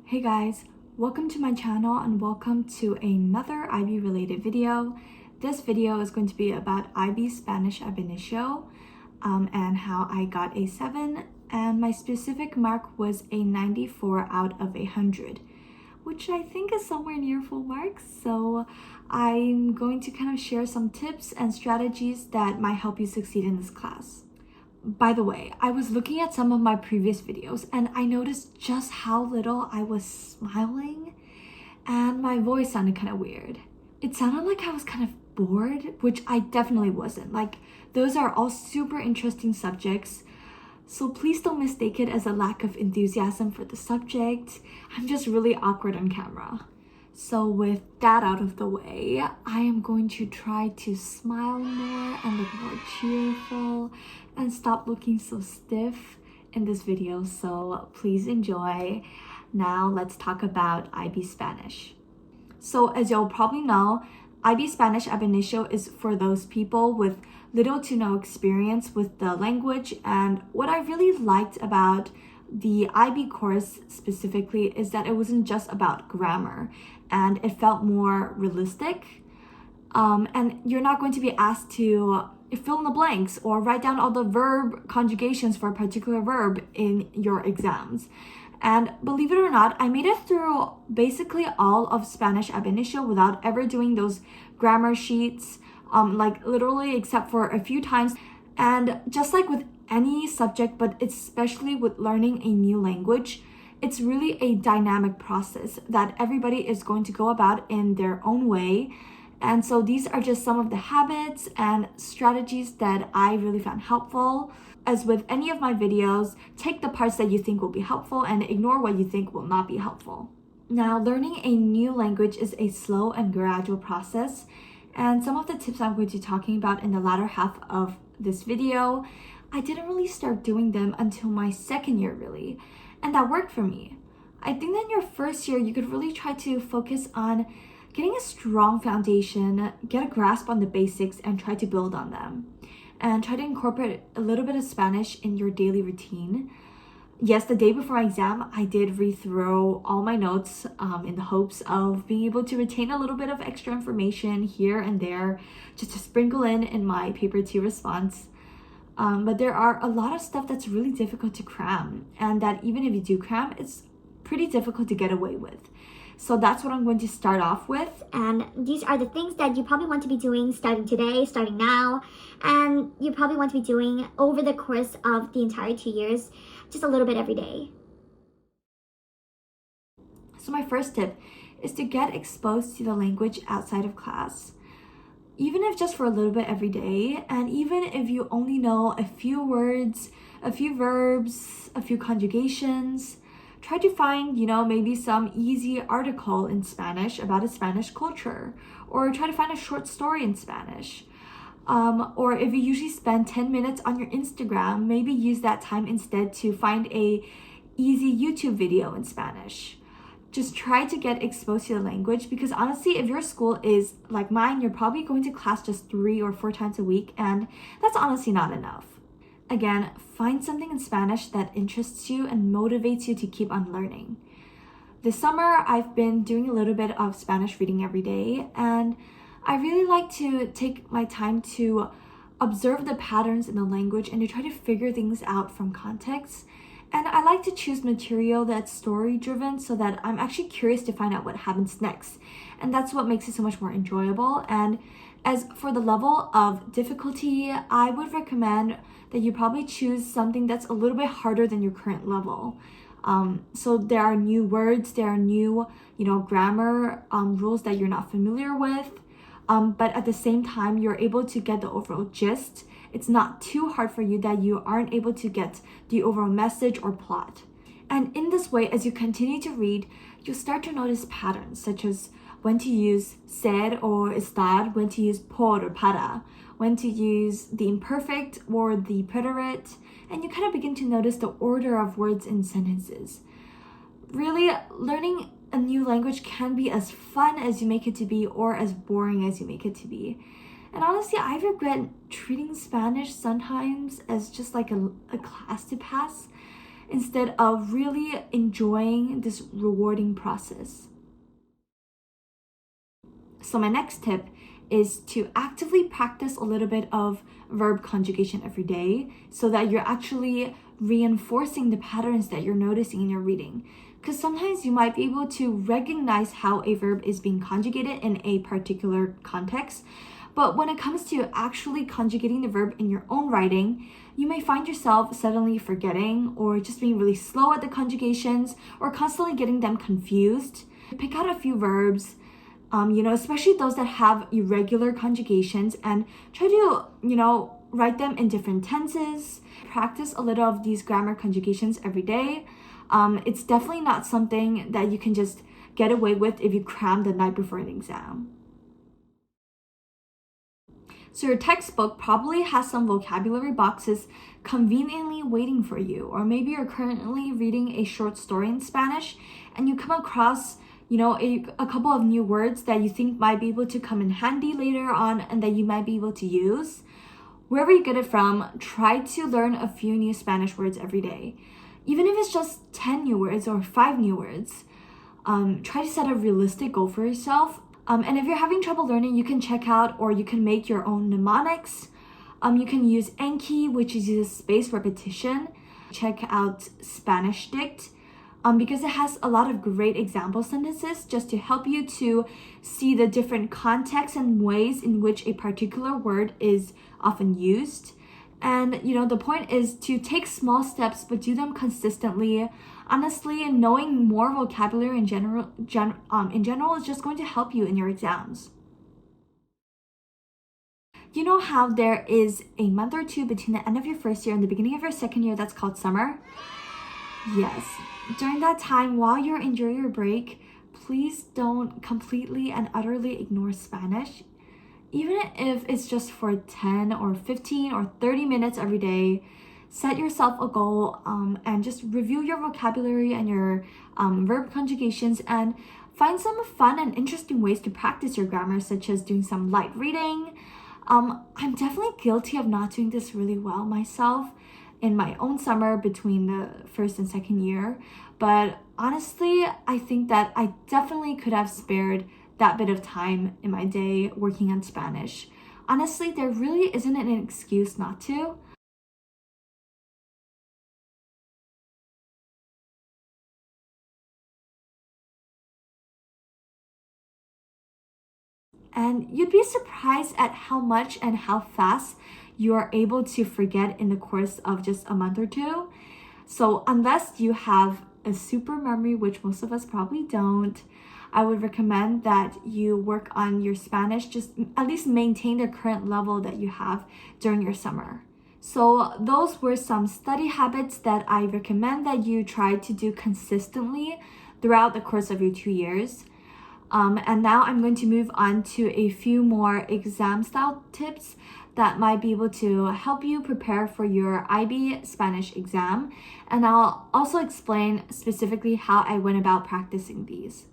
Hey guys, welcome to my channel and welcome to another IB related video. This video is going to be about IB Spanish ab initio and how I got a 7 and my specific mark was a 94 out of 100, which I think is somewhere near full marks. So I'm going to kind of share some tips and strategies that might help you succeed in this class. By the way, I was looking at some of my previous videos and I noticed just how little I was smiling and my voice sounded kind of weird. It sounded like I was kind of bored, which I definitely wasn't. Like, those are all super interesting subjects, so please don't mistake it as a lack of enthusiasm for the subject. I'm just really awkward on camera. So with that out of the way, I am going to try to smile more and look more cheerful and stop looking so stiff in this video, so please enjoy. Now let's talk about IB Spanish. So as you'll probably know, IB Spanish ab initio is for those people with little to no experience with the language, and what I really liked about the IB course specifically is that it wasn't just about grammar and it felt more realistic. And you're not going to be asked to fill in the blanks or write down all the verb conjugations for a particular verb in your exams. And believe it or not, I made it through basically all of Spanish ab initio without ever doing those grammar sheets, like literally except for a few times. And just like with any subject, but especially with learning a new language, it's really a dynamic process that everybody is going to go about in their own way. And so these are just some of the habits and strategies that I really found helpful. As with any of my videos, take the parts that you think will be helpful and ignore what you think will not be helpful. Now, learning a new language is a slow and gradual process, and some of the tips I'm going to be talking about in the latter half of this video, I didn't really start doing them until my second year really, and that worked for me. I think that in your first year, you could really try to focus on getting a strong foundation, get a grasp on the basics, and try to build on them. And try to incorporate a little bit of Spanish in your daily routine. Yes, the day before my exam, I did read through all my notes in the hopes of being able to retain a little bit of extra information here and there, just to sprinkle in my paper 2 response. But there are a lot of stuff that's really difficult to cram, and that even if you do cram, it's pretty difficult to get away with. So that's what I'm going to start off with. And these are the things that you probably want to be doing starting today, starting now, and you probably want to be doing over the course of the entire 2 years, just a little bit every day. So my first tip is to get exposed to the language outside of class. Even if just for a little bit every day, and even if you only know a few words, a few verbs, a few conjugations, try to find, maybe some easy article in Spanish about a Spanish culture, or try to find a short story in Spanish. Or if you usually spend 10 minutes on your Instagram, maybe use that time instead to find a easy YouTube video in Spanish. Just try to get exposed to the language, because honestly, if your school is like mine, you're probably going to class just 3 or 4 times a week, and that's honestly not enough. Again, find something in Spanish that interests you and motivates you to keep on learning. This summer, I've been doing a little bit of Spanish reading every day, and I really like to take my time to observe the patterns in the language and to try to figure things out from context. And I like to choose material that's story-driven so that I'm actually curious to find out what happens next. And that's what makes it so much more enjoyable. And as for the level of difficulty, I would recommend that you probably choose something that's a little bit harder than your current level. So there are new words, there are new, grammar rules that you're not familiar with. But at the same time, you're able to get the overall gist. It's not too hard for you that you aren't able to get the overall message or plot. And in this way, as you continue to read, you'll start to notice patterns, such as when to use ser or estar, when to use por or para, when to use the imperfect or the preterite, and you kind of begin to notice the order of words in sentences. Really, learning a new language can be as fun as you make it to be or as boring as you make it to be. And honestly, I regret treating Spanish sometimes as just like a class to pass. instead of really enjoying this rewarding process. So my next tip is to actively practice a little bit of verb conjugation every day so that you're actually reinforcing the patterns that you're noticing in your reading. Because sometimes you might be able to recognize how a verb is being conjugated in a particular context, but when it comes to actually conjugating the verb in your own writing, you may find yourself suddenly forgetting or just being really slow at the conjugations or constantly getting them confused. Pick out a few verbs, especially those that have irregular conjugations, and try to, write them in different tenses. Practice a little of these grammar conjugations every day. It's definitely not something that you can just get away with if you cram the night before an exam. So your textbook probably has some vocabulary boxes conveniently waiting for you, or maybe you're currently reading a short story in Spanish and you come across a couple of new words that you think might be able to come in handy later on and that you might be able to use. Wherever you get it from, try to learn a few new Spanish words every day. Even if it's just 10 new words or 5 new words, try to set a realistic goal for yourself. And if you're having trouble learning, you can check out or you can make your own mnemonics. You can use Anki, which uses spaced repetition. Check out Spanish Dict, because it has a lot of great example sentences just to help you to see the different contexts and ways in which a particular word is often used. And the point is to take small steps but do them consistently. Honestly, knowing more vocabulary in general is just going to help you in your exams. You know how there is a month or two between the end of your first year and the beginning of your second year that's called summer? Yes. During that time, while you're enjoying your break, please don't completely and utterly ignore Spanish. Even if it's just for 10 or 15 or 30 minutes every day, set yourself a goal and just review your vocabulary and your verb conjugations and find some fun and interesting ways to practice your grammar, such as doing some light reading. I'm definitely guilty of not doing this really well myself in my own summer between the first and second year, but honestly, I think that I definitely could have spared that bit of time in my day working on Spanish. Honestly, there really isn't an excuse not to. And you'd be surprised at how much and how fast you are able to forget in the course of just a month or two. So unless you have a super memory, which most of us probably don't, I would recommend that you work on your Spanish, just at least maintain the current level that you have during your summer. So those were some study habits that I recommend that you try to do consistently throughout the course of your 2 years. And now I'm going to move on to a few more exam style tips that might be able to help you prepare for your IB Spanish exam. And I'll also explain specifically how I went about practicing these.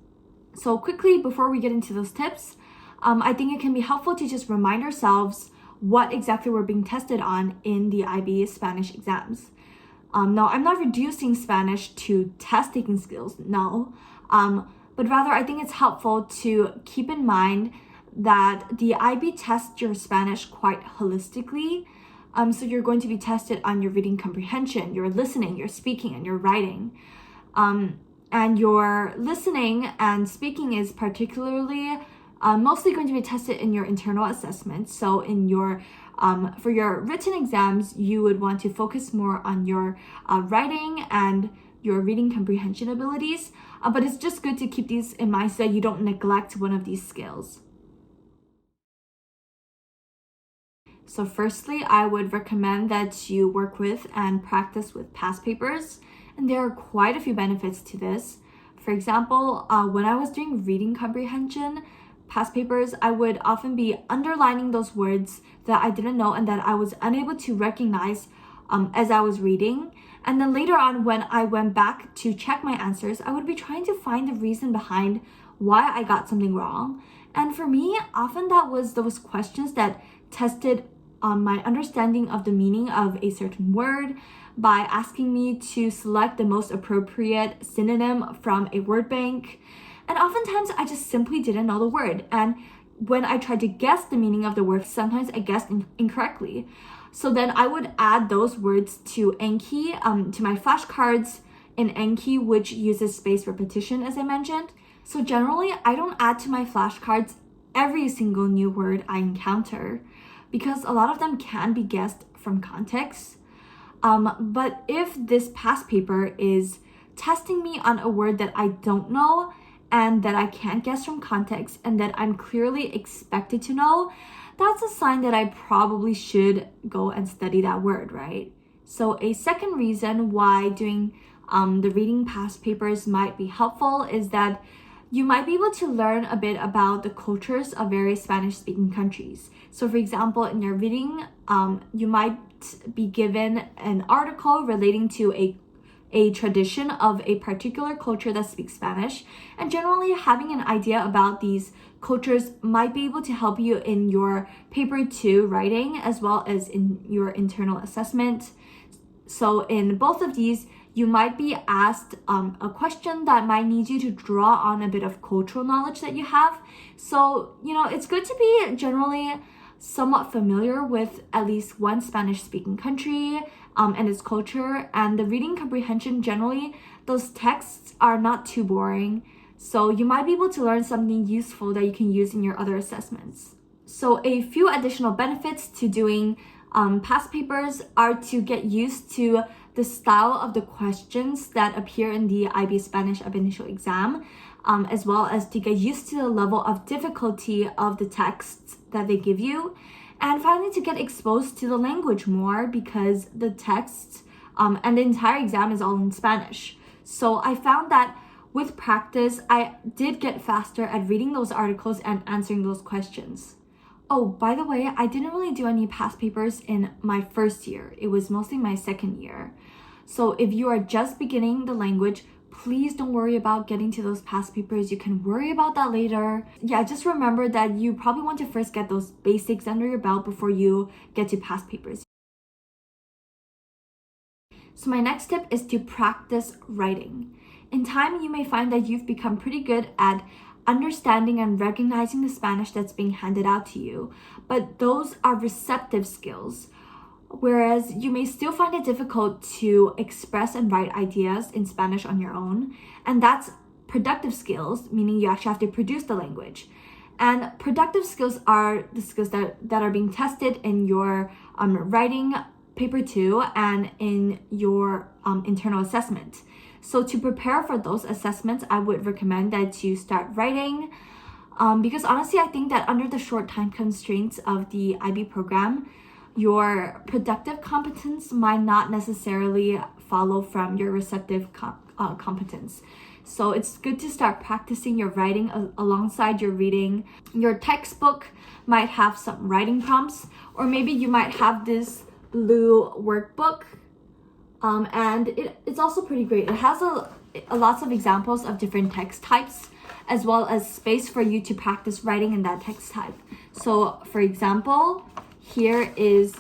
So quickly, before we get into those tips, I think it can be helpful to just remind ourselves what exactly we're being tested on in the IB Spanish exams. Now, I'm not reducing Spanish to test-taking skills, no. But rather, I think it's helpful to keep in mind that the IB tests your Spanish quite holistically. So you're going to be tested on your reading comprehension, your listening, your speaking, and your writing. And your listening and speaking is particularly mostly going to be tested in your internal assessment. So in your for your written exams, you would want to focus more on your writing and your reading comprehension abilities. But it's just good to keep these in mind so that you don't neglect one of these skills. So firstly, I would recommend that you work with and practice with past papers. And there are quite a few benefits to this. For example, when I was doing reading comprehension, past papers, I would often be underlining those words that I didn't know and that I was unable to recognize as I was reading. And then later on, when I went back to check my answers, I would be trying to find the reason behind why I got something wrong. And for me, often that was those questions that tested my understanding of the meaning of a certain word by asking me to select the most appropriate synonym from a word bank. And oftentimes I just simply didn't know the word. And when I tried to guess the meaning of the word, sometimes I guessed incorrectly. So then I would add those words to Anki, to my flashcards in Anki, which uses spaced repetition, as I mentioned. So generally, I don't add to my flashcards every single new word I encounter because a lot of them can be guessed from context. But if this past paper is testing me on a word that I don't know and that I can't guess from context and that I'm clearly expected to know, that's a sign that I probably should go and study that word, right? So a second reason why doing the reading past papers might be helpful is that you might be able to learn a bit about the cultures of various Spanish-speaking countries. So for example, in your reading, you might be given an article relating to a tradition of a particular culture that speaks Spanish. And generally, having an idea about these cultures might be able to help you in your paper 2 writing as well as in your internal assessment. So in both of these, you might be asked a question that might need you to draw on a bit of cultural knowledge that you have. So, it's good to be generally somewhat familiar with at least one Spanish-speaking country and its culture. And the reading comprehension, generally, those texts are not too boring. So you might be able to learn something useful that you can use in your other assessments. So a few additional benefits to doing past papers are to get used to the style of the questions that appear in the IB Spanish ab initio exam, as well as to get used to the level of difficulty of the texts that they give you. And finally, to get exposed to the language more because the texts and the entire exam is all in Spanish. So I found that with practice, I did get faster at reading those articles and answering those questions. Oh, by the way, I didn't really do any past papers in my first year. It was mostly my second year. So if you are just beginning the language, please don't worry about getting to those past papers. You can worry about that later. Yeah, just remember that you probably want to first get those basics under your belt before you get to past papers. So my next tip is to practice writing. In time, you may find that you've become pretty good at understanding and recognizing the Spanish that's being handed out to you, but those are receptive skills. Whereas you may still find it difficult to express and write ideas in Spanish on your own, and that's productive skills, meaning you actually have to produce the language. And productive skills are the skills that are being tested in your writing paper 2 and in your internal assessment. So to prepare for those assessments, I would recommend that you start writing because honestly, I think that under the short time constraints of the IB program, your productive competence might not necessarily follow from your receptive competence. So it's good to start practicing your writing alongside your reading. Your textbook might have some writing prompts, or maybe you might have this blue workbook. And it's also pretty great. It has lots of examples of different text types, as well as space for you to practice writing in that text type. So for example, here is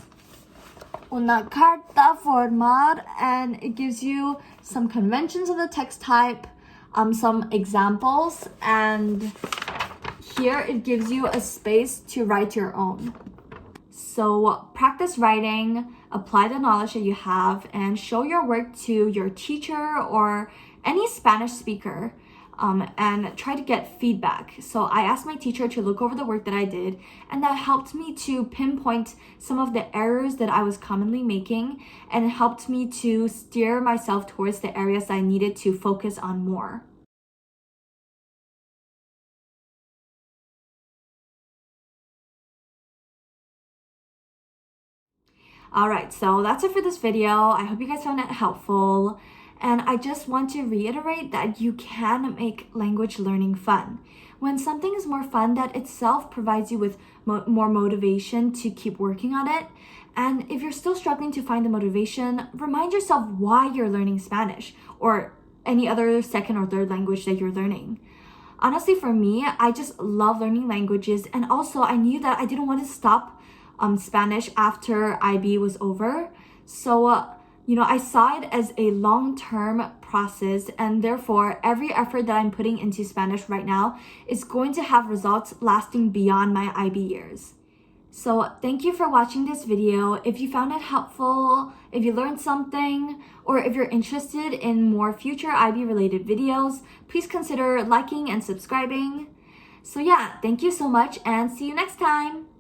una carta formal, and it gives you some conventions of the text type, some examples, and here it gives you a space to write your own. So practice writing, apply the knowledge that you have, and show your work to your teacher or any Spanish speaker, and try to get feedback. So I asked my teacher to look over the work that I did, and that helped me to pinpoint some of the errors that I was commonly making, and it helped me to steer myself towards the areas I needed to focus on more. Alright, so that's it for this video. I hope you guys found it helpful. And I just want to reiterate that you can make language learning fun. When something is more fun, that itself provides you with more motivation to keep working on it. And if you're still struggling to find the motivation, remind yourself why you're learning Spanish or any other second or third language that you're learning. Honestly, for me, I just love learning languages, and also I knew that I didn't want to stop Spanish after IB was over. So, I saw it as a long-term process, and therefore every effort that I'm putting into Spanish right now is going to have results lasting beyond my IB years. So thank you for watching this video. If you found it helpful, if you learned something, or if you're interested in more future IB related videos, please consider liking and subscribing. So yeah, thank you so much and see you next time.